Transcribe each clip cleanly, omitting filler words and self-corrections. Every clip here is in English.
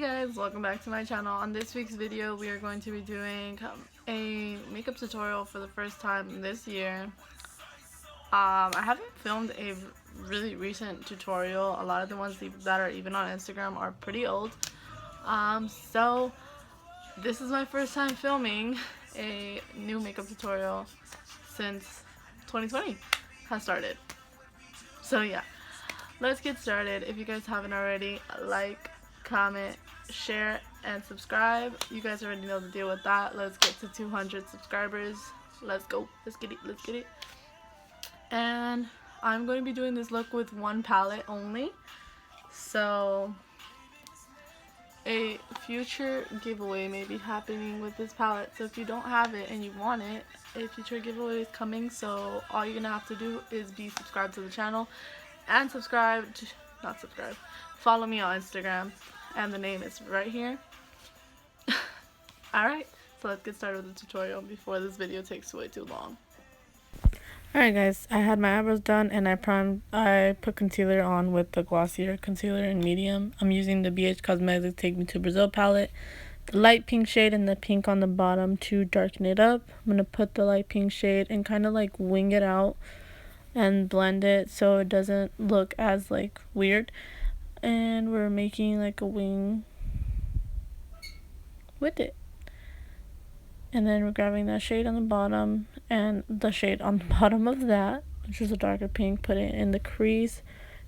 Hey guys, welcome back to my channel. On this week's video we are going to be doing a makeup tutorial for the first time this year. I haven't filmed a really recent tutorial. A lot of the ones that are even on Instagram are pretty old. So this is my first time filming a new makeup tutorial since 2020 has started. So yeah, let's get started. If you guys haven't already, like, comment, share, and subscribe. You guys already know the deal with that. Let's get to 200 subscribers. Let's go. Let's get it. And I'm going to be doing this look with one palette only. So a future giveaway may be happening with this palette. So if you don't have it and you want it, a future giveaway is coming. So all you're going to have to do is be subscribed to the channel and follow me on Instagram, and the name is right here. Alright, so let's get started with the tutorial before this video takes way too long. Alright guys, I had my eyebrows done and I put concealer on with the glossier concealer in medium. I'm using the BH Cosmetics Take Me to Brazil palette, the light pink shade and the pink on the bottom to darken it up. I'm going to put the light pink shade and kind of like wing it out and blend it so it doesn't look as like weird. And we're making like a wing with it. And then we're grabbing that shade on the bottom and the shade on the bottom of that, which is a darker pink, put it in the crease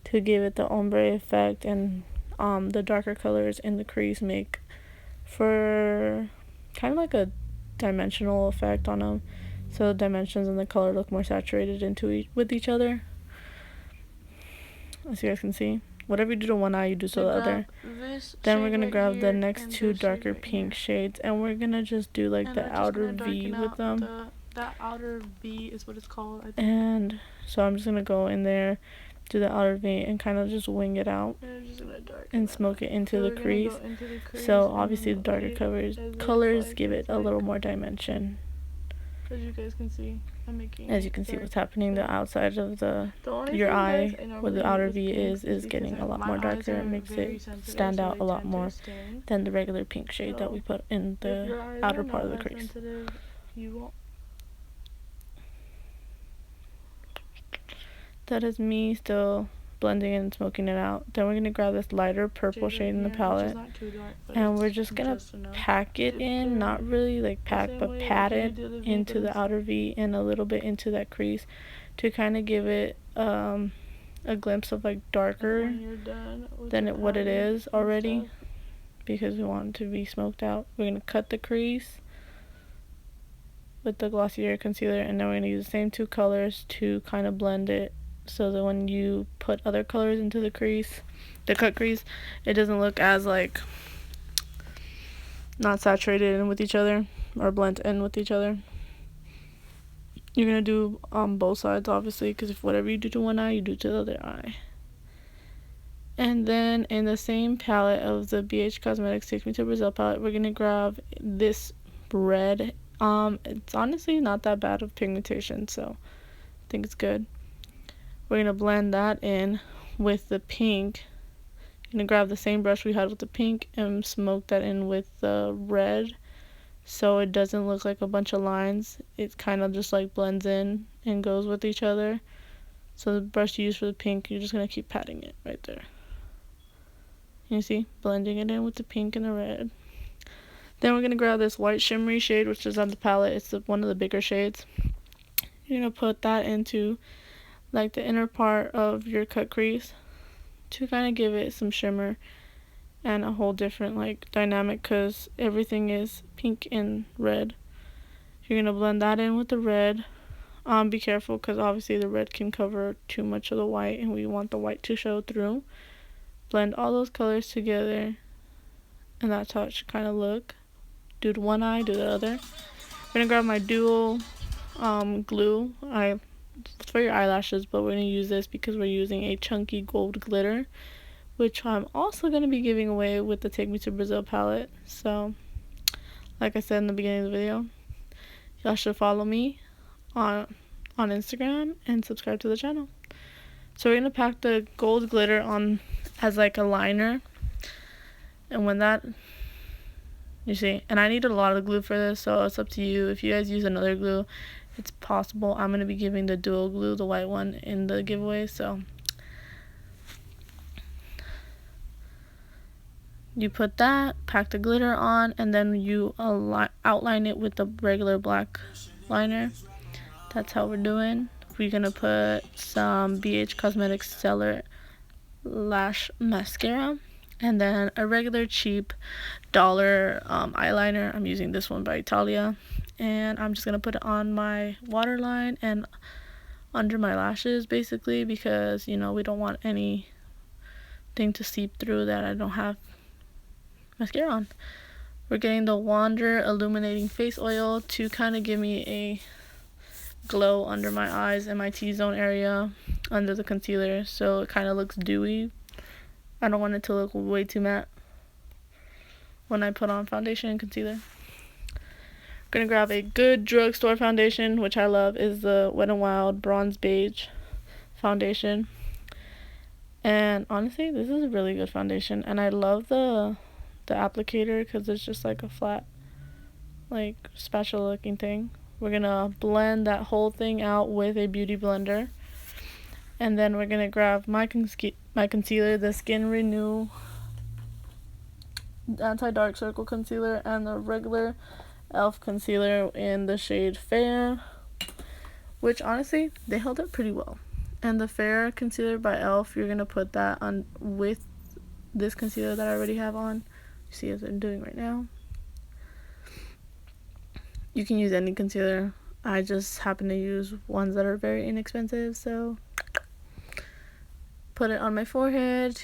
to give it the ombre effect. And the darker colors in the crease make for kind of like a dimensional effect on them. So the dimensions and the color look more saturated with each other. As you guys can see. Whatever you do to one eye, you do to the other. Then we're going to grab the next two darker pink shades, and we're going to just do like the outer V with them. That outer V is what it's called, I think. And so I'm just going to go in there, do the outer V, and kind of just wing it out and smoke it into the crease. So obviously the darker colors give it a little more dimension. As you guys can see, as you can see what's happening, the outside of your eye where the outer V is getting a lot more darker. It makes it stand out a lot more than the regular pink shade that we put in the outer part of the crease. That is me still blending and smoking it out. Then we're going to grab this lighter purple shade in the palette, and we're just going to pack it in, not really like pack, but pat it into the outer V and a little bit into that crease to kind of give it a glimpse of like darker than what it is already, because we want it to be smoked out. We're going to cut the crease with the glossier concealer, and then we're going to use the same two colors to kind of blend it, so that when you put other colors into the crease, the cut crease, it doesn't look as like not saturated in with each other or blend in with each other. You're gonna do both sides, obviously, because if whatever you do to one eye, you do to the other eye. And then in the same palette of the BH Cosmetics Take Me to Brazil palette, we're gonna grab this red. It's honestly not that bad of pigmentation, so I think it's good. We're going to blend that in with the pink. I'm going to grab the same brush we had with the pink and smoke that in with the red, so it doesn't look like a bunch of lines. It kind of just like blends in and goes with each other. So the brush you use for the pink, you're just going to keep patting it right there. You see? Blending it in with the pink and the red. Then we're going to grab this white shimmery shade, which is on the palette. It's one of the bigger shades. You're going to put that into like the inner part of your cut crease to kind of give it some shimmer and a whole different like dynamic, because everything is pink and red. You're going to blend that in with the red. Be careful, because obviously the red can cover too much of the white and we want the white to show through. Blend all those colors together, and that's how it should kind of look. Do to one eye, do the other. I'm going to grab my dual glue. It's for your eyelashes, but we're going to use this because we're using a chunky gold glitter, which I'm also going to be giving away with the Take Me to Brazil palette. So, like I said in the beginning of the video, y'all should follow me on Instagram and subscribe to the channel. So we're going to pack the gold glitter on as like a liner, And when that, you see, and I need a lot of glue for this, so it's up to you. If you guys use another glue, it's possible. I'm going to be giving the dual glue, the white one, in the giveaway, so you put that, pack the glitter on, and then you outline it with the regular black liner. That's how we're doing. We're going to put some BH Cosmetics Stellar Lash Mascara, and then a regular cheap dollar eyeliner. I'm using this one by Italia, and I'm just going to put it on my waterline and under my lashes, basically, because, you know, we don't want anything to seep through that I don't have mascara on. We're getting the Wander Illuminating Face Oil to kind of give me a glow under my eyes and my T-zone area under the concealer, so it kind of looks dewy. I don't want it to look way too matte when I put on foundation and concealer. I'm gonna grab a good drugstore foundation, which I love, is the Wet n Wild Bronze Beige foundation. And honestly, this is a really good foundation, and I love the applicator because it's just like a flat, like, spatula looking thing. We're gonna blend that whole thing out with a beauty blender, and then we're gonna grab my concealer, the Skin Renew Anti-Dark Circle Concealer, and the regular e.l.f. concealer in the shade Fair, which honestly, they held up pretty well. And the Fair concealer by e.l.f., you're gonna put that on with this concealer that I already have on. You see as I'm doing right now. You can use any concealer. I just happen to use ones that are very inexpensive, so put it on my forehead,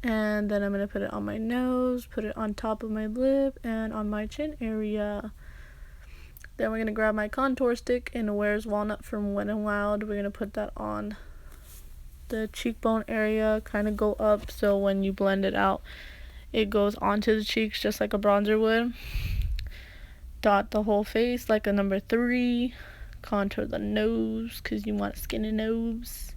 and then I'm going to put it on my nose, put it on top of my lip, and on my chin area. Then we're going to grab my contour stick in Where's Walnut from Wet n Wild. We're going to put that on the cheekbone area, kind of go up, so when you blend it out, it goes onto the cheeks just like a bronzer would. Dot the whole face like a number 3. Contour the nose because you want a skinny nose.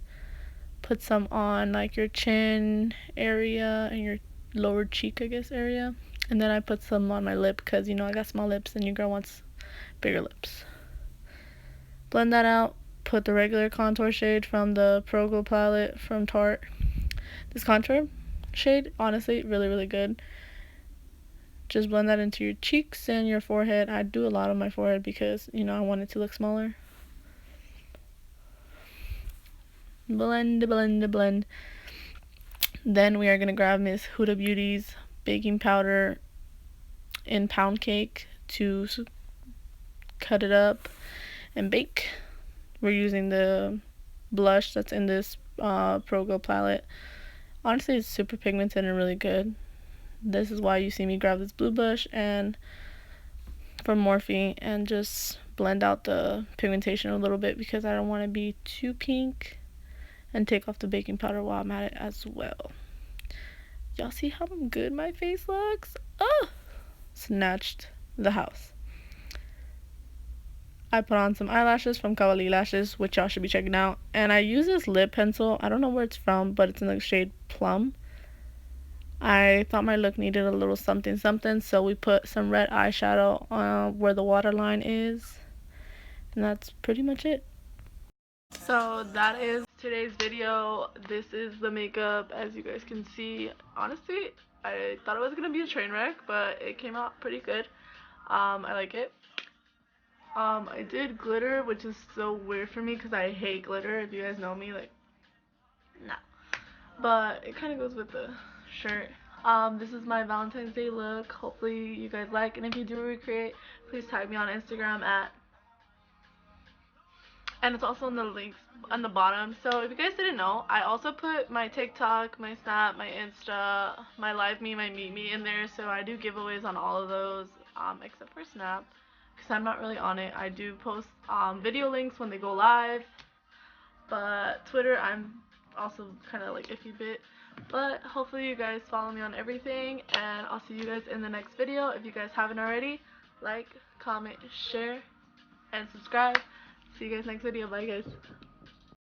Put some on like your chin area and your lower cheek, I guess, area. And then I put some on my lip because, you know, I got small lips and your girl wants bigger lips. Blend that out. Put the regular contour shade from the Pro Glow palette from Tarte. This contour shade, honestly, really, really good. Just blend that into your cheeks and your forehead. I do a lot on my forehead because, you know, I want it to look smaller. Blend, blend, blend. Then we are going to grab Miss Huda Beauty's baking powder in pound cake to cut it up and bake. We're using the blush that's in this Pro Glow palette. Honestly, it's super pigmented and really good. This is why you see me grab this blue blush and from Morphe and just blend out the pigmentation a little bit because I don't want to be too pink, and take off the baking powder while I'm at it as well. Y'all see how good my face looks? Oh, snatched the house. I put on some eyelashes from Cavalli Lashes, which y'all should be checking out, and I use this lip pencil. I don't know where it's from, but it's in the shade Plum. I thought my look needed a little something something, so we put some red eyeshadow where the waterline is, and that's pretty much it. So that is today's video. This is the makeup, as you guys can see. Honestly, I thought it was gonna be a train wreck, but it came out pretty good. I like it. I did glitter, which is so weird for me because I hate glitter. If you guys know me, like, nah. But it kind of goes with the shirt. This is my Valentine's Day look. Hopefully you guys like, and if you do recreate, please tag me on Instagram at, and it's also in the links on the bottom. So if you guys didn't know, I also put my TikTok, my Snap, my Insta, my Live.Me, my Meetme in there, so I do giveaways on all of those, except for Snap because I'm not really on it. I do post video links when they go live, but Twitter I'm also kind of like iffy bit. But hopefully you guys follow me on everything, and I'll see you guys in the next video. If you guys haven't already, like, comment, share, and subscribe. See you guys next video. Bye guys.